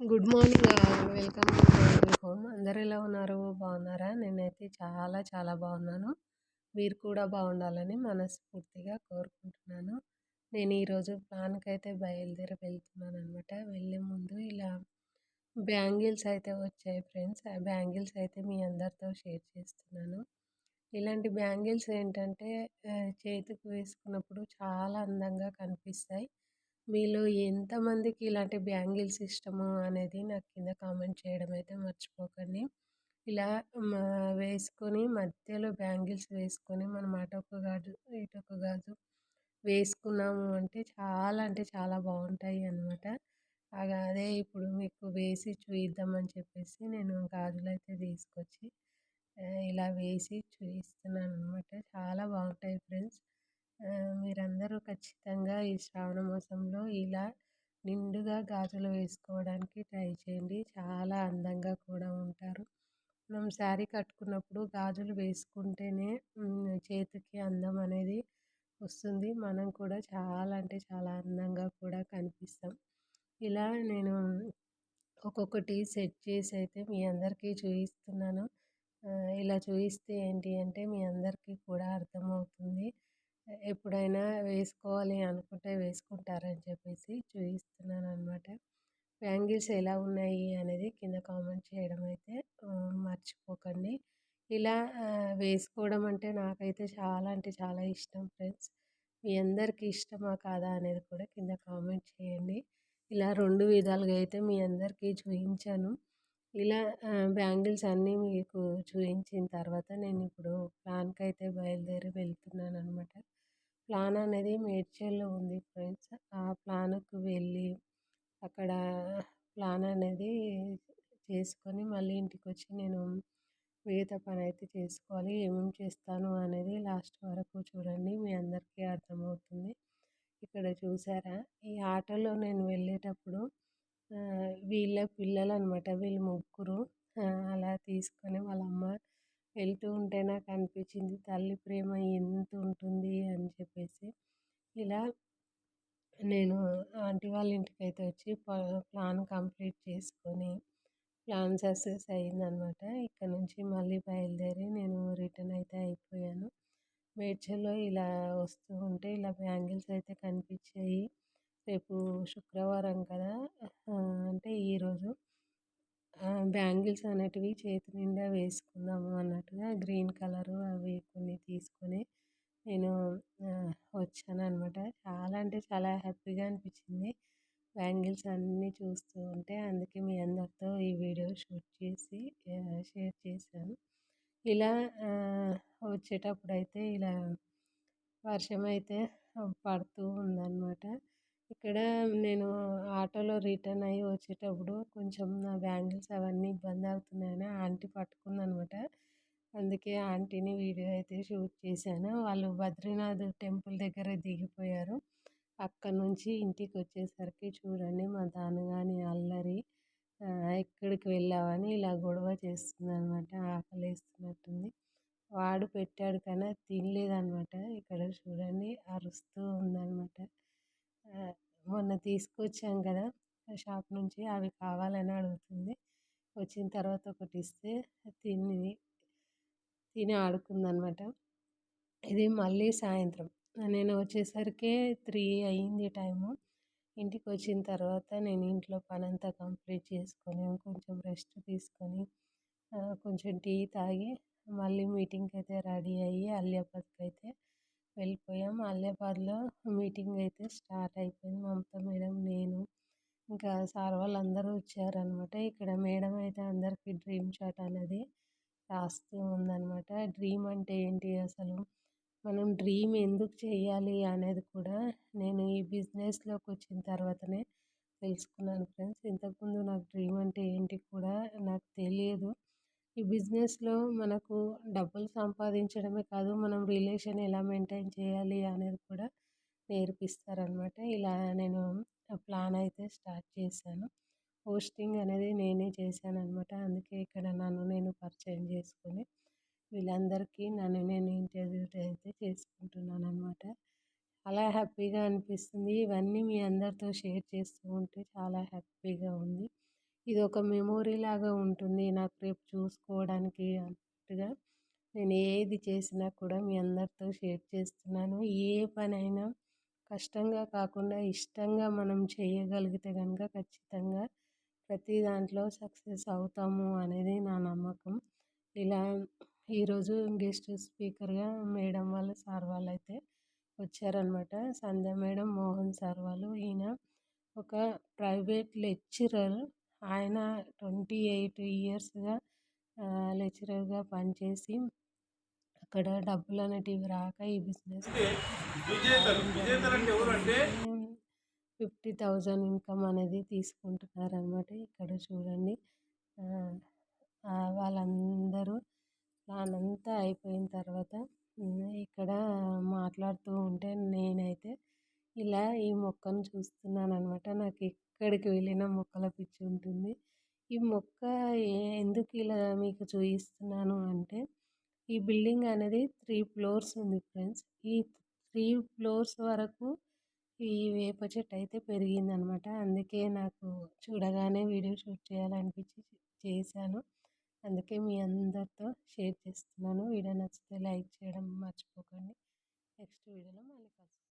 Good morning welcome to my home. అందరూ ఎలా ఉన్నారు? బాగున్నారా? నేనైతే చాలా చాలా బాగున్నాను. మీరు కూడా బాగుండాలని మనస్ఫూర్తిగా కోరుకుంటున్నాను. నేను ఈరోజు ప్లాన్కైతే బయలుదేరి వెళ్తున్నాను అనమాట. వెళ్ళే ముందు ఇలా బ్యాంగిల్స్ అయితే వచ్చాయి ఫ్రెండ్స్. ఆ బ్యాంగిల్స్ అయితే మీ అందరితో షేర్ చేస్తున్నాను. ఇలాంటి బ్యాంగిల్స్ ఏంటంటే చేతికి వేసుకున్నప్పుడు చాలా అందంగా కనిపిస్తాయి. మీలో ఎంతమందికి ఇలాంటి బ్యాంగిల్స్ ఇష్టమో అనేది నాకు కింద కామెంట్ చేయడం అయితే మర్చిపోకండి. ఇలా మా వేసుకొని మధ్యలో బ్యాంగిల్స్ వేసుకొని మనం అటొక గాజు ఇటొక గాజు వేసుకున్నాము అంటే చాలా బాగుంటాయి అన్నమాట. అదే ఇప్పుడు మీకు వేసి చూయిద్దామని చెప్పేసి నేను గాజులైతే తీసుకొచ్చి ఇలా వేసి చూపిస్తున్నాను అనమాట. చాలా బాగుంటాయి ఫ్రెండ్స్. మీరందరూ ఖచ్చితంగా ఈ శ్రావణ మాసంలో ఇలా నిండుగా గాజులు వేసుకోవడానికి ట్రై చేయండి. చాలా అందంగా కూడా ఉంటారు. మనం శారీ కట్టుకున్నప్పుడు గాజులు వేసుకుంటేనే చేతికి అందం అనేది వస్తుంది. మనం కూడా చాలా అంటే చాలా అందంగా కూడా కనిపిస్తాం. ఇలా నేను ఒక్కొక్కటి సెట్ చేసి అయితే మీ అందరికీ చూపిస్తున్నాను. ఇలా చూపిస్తే ఏంటి అంటే మీ అందరికీ కూడా అర్థమవుతుంది. ఎప్పుడైనా వేసుకోవాలి అనుకుంటే వేసుకుంటారని చెప్పేసి చూపిస్తున్నాను అనమాట. బ్యాంగిల్స్ ఎలా ఉన్నాయి అనేది కింద కామెంట్ చేయడం అయితే మర్చిపోకండి. ఇలా వేసుకోవడం అంటే నాకైతే చాలా అంటే చాలా ఇష్టం ఫ్రెండ్స్. మీ అందరికీ ఇష్టమా కాదా అనేది కూడా కింద కామెంట్ చేయండి. ఇలా 2 విధాలుగా అయితే మీ అందరికీ చూయించాను. ఇలా బ్యాంగిల్స్ అన్నీ మీకు చూయించిన తర్వాత నేను ఇప్పుడు ప్లాన్‌కైతే బయలుదేరి వెళ్తున్నాననమాట. ప్లాన్ అనేది మేడ్చల్‌లో ఉంది ఫ్రెండ్స్. ఆ ప్లాన్‌కి వెళ్ళి అక్కడ ప్లాన్ అనేది చేసుకొని మళ్ళీ ఇంటికొచ్చి నేను మిగతా పనైతే చేసుకోవాలి. ఏమేమి చేస్తాను అనేది లాస్ట్ వరకు చూడండి. మీ అందరికీ అర్థమవుతుంది. ఇక్కడ చూసారా? ఈ ఆటోలో నేను వెళ్ళేటప్పుడు వీళ్ళ పిల్లలనమాట. వీళ్ళు ముగ్గురు అలా తీసుకొని వాళ్ళ అమ్మ వెళ్తూ ఉంటే నాకు అనిపించింది తల్లి ప్రేమ ఎంత ఉంటుంది అని చెప్పేసి. ఇలా నేను ఆంటీ వాళ్ళ ఇంటికైతే వచ్చి ప్లాన్ కంప్లీట్ చేసుకొని ప్లాన్ సక్సెస్ అయిందనమాట. ఇక్కడ నుంచి మళ్ళీ బయలుదేరి నేను రిటర్న్ అయితే అయిపోయాను. మేడ్చల్లో ఇలా వస్తూ ఉంటే ఇలా బ్యాంగిల్స్ అయితే కనిపించాయి. రేపు శుక్రవారం కదా! అంటే ఈరోజు బ్యాంగిల్స్ అనేటివి చేతి నిండా వేసుకుందాము అన్నట్టుగా గ్రీన్ కలరు అవి కొన్ని తీసుకొని నేను వచ్చాననమాట. చాలా అంటే చాలా హ్యాపీగా అనిపించింది బ్యాంగిల్స్ అన్నీ చూస్తూ ఉంటే. అందుకే మీ అందరితో ఈ వీడియో షూట్ చేసి షేర్ చేశాను. ఇలా వచ్చేటప్పుడైతే ఇలా వర్షం అయితే పడుతూ ఉందన్నమాట. ఇక్కడ నేను ఆటోలో రిటర్న్ అయ్యి వచ్చేటప్పుడు కొంచెం నా బ్యాంగిల్స్ అవన్నీ ఇబ్బంది అవుతున్నాయని ఆంటీ పట్టుకుందనమాట. అందుకే ఆంటీని వీడియో అయితే షూట్ చేశాను. వాళ్ళు బద్రీనాథ్ టెంపుల్ దగ్గర దిగిపోయారు. అక్కడ నుంచి ఇంటికి వచ్చేసరికి చూడండి మా దానగాని అల్లరి. ఎక్కడికి వెళ్ళావని ఇలా గొడవ చేస్తుందనమాట. ఆకలేస్తున్నట్టుంది. వాడు పెట్టాడు కానీ అది తినలేదనమాట. ఇక్కడ చూడండి అరుస్తూ ఉందనమాట. మొన్న తీసుకొచ్చాం కదా షాప్ నుంచి, అవి కావాలని అడుగుతుంది. వచ్చిన తర్వాత ఒకటి ఇస్తే తిని ఆడుకుందనమాట. ఇది మళ్ళీ సాయంత్రం నేను వచ్చేసరికి 3 అయింది టైము. ఇంటికి వచ్చిన తర్వాత నేను ఇంట్లో పనంతా కంప్లీట్ చేసుకొని కొంచెం రెస్ట్ తీసుకొని కొంచెం టీ తాగి మళ్ళీ మీటింగ్కి అయితే రెడీ అయ్యి అలియాబాద్కి అయితే వెళ్ళిపోయాం. అలియాబాద్లో మీటింగ్ అయితే స్టార్ట్ అయిపోయింది. మమతా మేడం, నేను ఇంకా సార్ వాళ్ళందరూ వచ్చారనమాట. ఇక్కడ మేడం అయితే అందరికీ డ్రీమ్ చాట్ అనేది రాస్తూ ఉందనమాట. డ్రీమ్ అంటే ఏంటి అసలు, మనం డ్రీమ్ ఎందుకు చేయాలి అనేది కూడా నేను ఈ బిజినెస్లోకి వచ్చిన తర్వాతనే తెలుసుకున్నాను ఫ్రెండ్స్. ఇంతకుముందు నాకు డ్రీమ్ అంటే ఏంటి కూడా నాకు తెలియదు. ఈ బిజినెస్లో మనకు డబ్బులు సంపాదించడమే కాదు, మనం రిలేషన్ ఎలా మెయింటైన్ చేయాలి అనేది కూడా నేర్పిస్తారనమాట. ఇలా నేను ప్లాన్ అయితే స్టార్ట్ చేశాను. హోస్టింగ్ అనేది నేనే చేశాననమాట. అందుకే ఇక్కడ నన్ను నేను పరిచయం చేసుకొని వీళ్ళందరికీ నన్ను నేను ఇంటర్వ్యూ అయితే చేసుకుంటున్నాను అనమాట. చాలా హ్యాపీగా అనిపిస్తుంది. ఇవన్నీ మీ అందరితో షేర్ చేస్తూ ఉంటే చాలా హ్యాపీగా ఉంది. ఇదొక మెమొరీ లాగా ఉంటుంది నాకు రేపు చూసుకోవడానికి అన్నట్టుగా నేను ఏది చేసినా కూడా మీ అందరితో షేర్ చేస్తున్నాను. ఏ పనైనా కష్టంగా కాకుండా ఇష్టంగా మనం చేయగలిగితే గనుక ఖచ్చితంగా ప్రతి దాంట్లో సక్సెస్ అవుతాము అనేది నా నమ్మకం. ఇలా ఈరోజు గెస్ట్ స్పీకర్‌గా మేడం వాళ్ళు, సార్ వాళ్ళైతే వచ్చారనమాట. సంధ్య మేడం, మోహన్ సార్ వాళ్ళు. ఈయన ఒక ప్రైవేట్ లెక్చరర్. ఆయన 28 ఇయర్స్‌గా లెక్చరర్‌గా పనిచేసి అక్కడ డబ్బులనేటివి రాక ఈ బిజినెస్ రావడం జరిగింది. 50,000 ఇన్‌కమ్ అనేది తీసుకుంటున్నారనమాట. ఇక్కడ చూడండి. ఆహ్, వాళ్ళందరూ ప్లాన్ అంతా అయిపోయిన తర్వాత ఇక్కడ మాట్లాడుతూ ఉంటే నేనైతే ఇలా ఈ మొక్కను చూస్తున్నాననమాట. నాకు ఎక్కడికి వెళ్ళినా మొక్కల పిచ్చి ఉంటుంది. ఈ మొక్క ఎందుకు ఇలా మీకు చూయిస్తున్నాను అంటే, ఈ బిల్డింగ్ అనేది 3 ఫ్లోర్స్ ఉంది ఫ్రెండ్స్. ఈ 3 ఫ్లోర్స్ వరకు ఈ వేప చెట్టు అయితే పెరిగిందనమాట. అందుకే నాకు చూడగానే వీడియో షూట్ చేయాలనిపించి చేశాను. అందుకే మీ అందరితో షేర్ చేస్తున్నాను. వీడియో నచ్చితే లైక్ చేయడం మర్చిపోకండి. నెక్స్ట్ వీడియోలో మళ్ళీ కలుద్దాం.